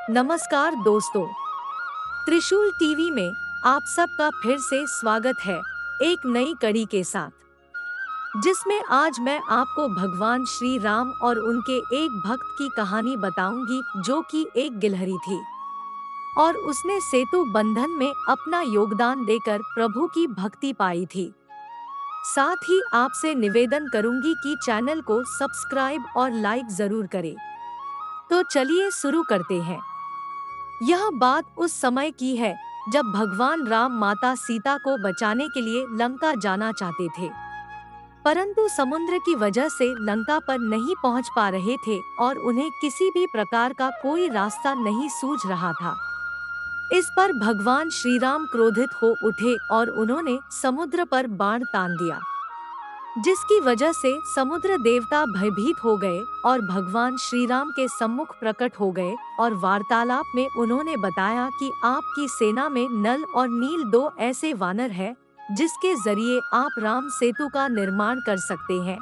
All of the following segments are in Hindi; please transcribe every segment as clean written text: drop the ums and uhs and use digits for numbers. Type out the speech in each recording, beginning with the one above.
नमस्कार दोस्तों, त्रिशूल टीवी में आप सबका फिर से स्वागत है एक नई कड़ी के साथ, जिसमें आज मैं आपको भगवान श्री राम और उनके एक भक्त की कहानी बताऊंगी जो कि एक गिलहरी थी और उसने सेतु बंधन में अपना योगदान देकर प्रभु की भक्ति पाई थी। साथ ही आपसे निवेदन करूंगी कि चैनल को सब्सक्राइब और लाइक जरूर करें। तो चलिए शुरू करते हैं। यह बात उस समय की है जब भगवान राम माता सीता को बचाने के लिए लंका जाना चाहते थे, परंतु समुद्र की वजह से लंका पर नहीं पहुंच पा रहे थे और उन्हें किसी भी प्रकार का कोई रास्ता नहीं सूझ रहा था। इस पर भगवान श्री राम क्रोधित हो उठे और उन्होंने समुद्र पर बाण तान दिया, जिसकी वजह से समुद्र देवता भयभीत हो गए और भगवान श्री राम के सम्मुख प्रकट हो गए और वार्तालाप में उन्होंने बताया कि आपकी सेना में नल और नील दो ऐसे वानर हैं जिसके जरिए आप राम सेतु का निर्माण कर सकते हैं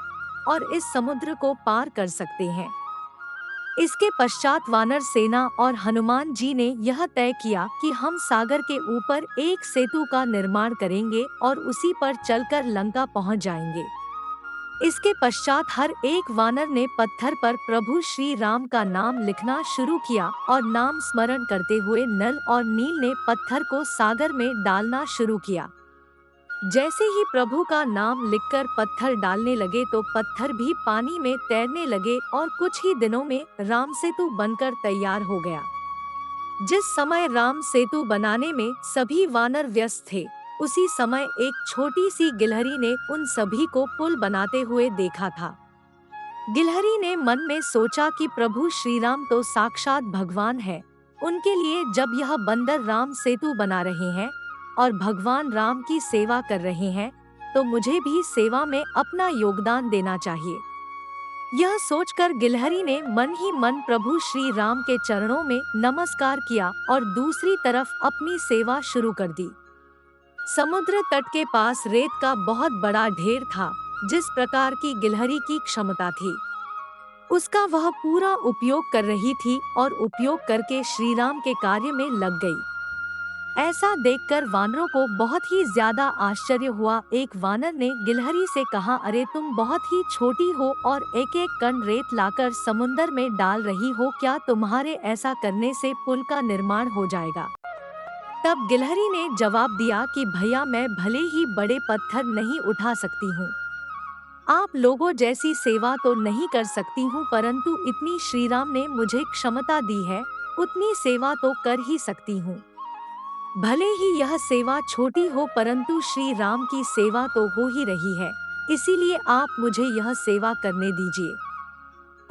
और इस समुद्र को पार कर सकते हैं। इसके पश्चात वानर सेना और हनुमान जी ने यह तय किया कि हम सागर के ऊपर एक सेतु का निर्माण करेंगे और उसी पर चलकर लंका पहुंच जाएंगे। इसके पश्चात हर एक वानर ने पत्थर पर प्रभु श्री राम का नाम लिखना शुरू किया और नाम स्मरण करते हुए नल और नील ने पत्थर को सागर में डालना शुरू किया। जैसे ही प्रभु का नाम लिखकर पत्थर डालने लगे तो पत्थर भी पानी में तैरने लगे और कुछ ही दिनों में राम सेतु बनकर तैयार हो गया। जिस समय राम सेतु बनाने में सभी वानर व्यस्त थे, उसी समय एक छोटी सी गिलहरी ने उन सभी को पुल बनाते हुए देखा था। गिलहरी ने मन में सोचा कि प्रभु श्री राम तो साक्षात भगवान है, उनके लिए जब यह बंदर राम सेतु बना रहे हैं और भगवान राम की सेवा कर रहे हैं, तो मुझे भी सेवा में अपना योगदान देना चाहिए। यह सोचकर गिलहरी ने मन ही मन प्रभु श्री राम के चरणों में नमस्कार किया और दूसरी तरफ अपनी सेवा शुरू कर दी। समुद्र तट के पास रेत का बहुत बड़ा ढेर था। जिस प्रकार की गिलहरी की क्षमता थी, उसका वह पूरा उपयोग कर रही थी और उपयोग करके श्री राम के कार्य में लग गई। ऐसा देखकर वानरों को बहुत ही ज्यादा आश्चर्य हुआ। एक वानर ने गिलहरी से कहा, अरे तुम बहुत ही छोटी हो और एक एक कण रेत लाकर समुद्र में डाल रही हो, क्या तुम्हारे ऐसा करने से पुल का निर्माण हो जाएगा? तब गिलहरी ने जवाब दिया कि भैया, मैं भले ही बड़े पत्थर नहीं उठा सकती हूँ, आप लोगों जैसी सेवा तो नहीं कर सकती हूँ, परंतु इतनी श्री राम ने मुझे क्षमता दी है, उतनी सेवा तो कर ही सकती हूँ। भले ही यह सेवा छोटी हो, परंतु श्री राम की सेवा तो हो ही रही है, इसीलिए आप मुझे यह सेवा करने दीजिए।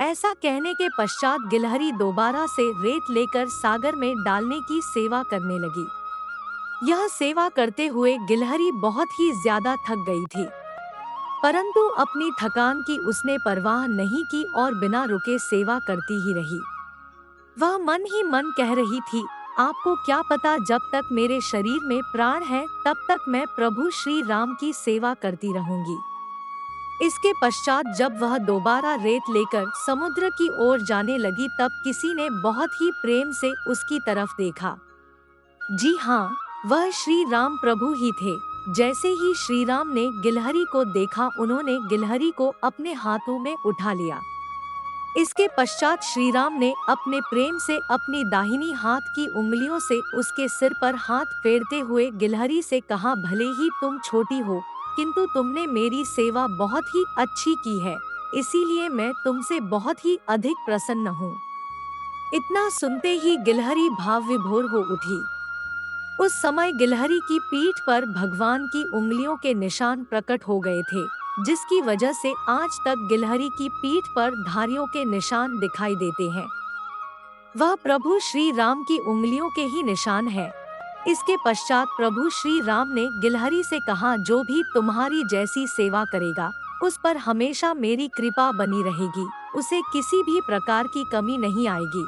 ऐसा कहने के पश्चात गिलहरी दोबारा से रेत लेकर सागर में डालने की सेवा करने लगी। यह सेवा करते हुए गिलहरी बहुत ही ज्यादा थक गई थी, परंतु अपनी थकान की उसने परवाह नहीं की और बिना रुके सेवा करती ही रही। वह मन ही मन कह रही थी, आपको क्या पता, जब तक मेरे शरीर में प्राण है तब तक मैं प्रभु श्री राम की सेवा करती रहूंगी। इसके पश्चात जब वह दोबारा रेत लेकर समुद्र की ओर जाने लगी, तब किसी ने बहुत ही प्रेम से उसकी तरफ देखा। जी हाँ, वह श्री राम प्रभु ही थे। जैसे ही श्री राम ने गिलहरी को देखा, उन्होंने गिलहरी को अपने हाथों में उठा लिया। इसके पश्चात श्री राम ने अपने प्रेम से अपनी दाहिनी हाथ की उंगलियों से उसके सिर पर हाथ फेरते हुए गिलहरी से कहा, भले ही तुम छोटी हो, किंतु तुमने मेरी सेवा बहुत ही अच्छी की है, इसीलिए मैं तुमसे बहुत ही अधिक प्रसन्न हूँ। इतना सुनते ही गिलहरी भाव विभोर हो उठी। उस समय गिलहरी की पीठ पर भगवान की उंगलियों के निशान प्रकट हो गए थे, जिसकी वजह से आज तक गिलहरी की पीठ पर धारियों के निशान दिखाई देते हैं। वह प्रभु श्री राम की उंगलियों के ही निशान है। इसके पश्चात प्रभु श्री राम ने गिलहरी से कहा, जो भी तुम्हारी जैसी सेवा करेगा, उस पर हमेशा मेरी कृपा बनी रहेगी, उसे किसी भी प्रकार की कमी नहीं आएगी।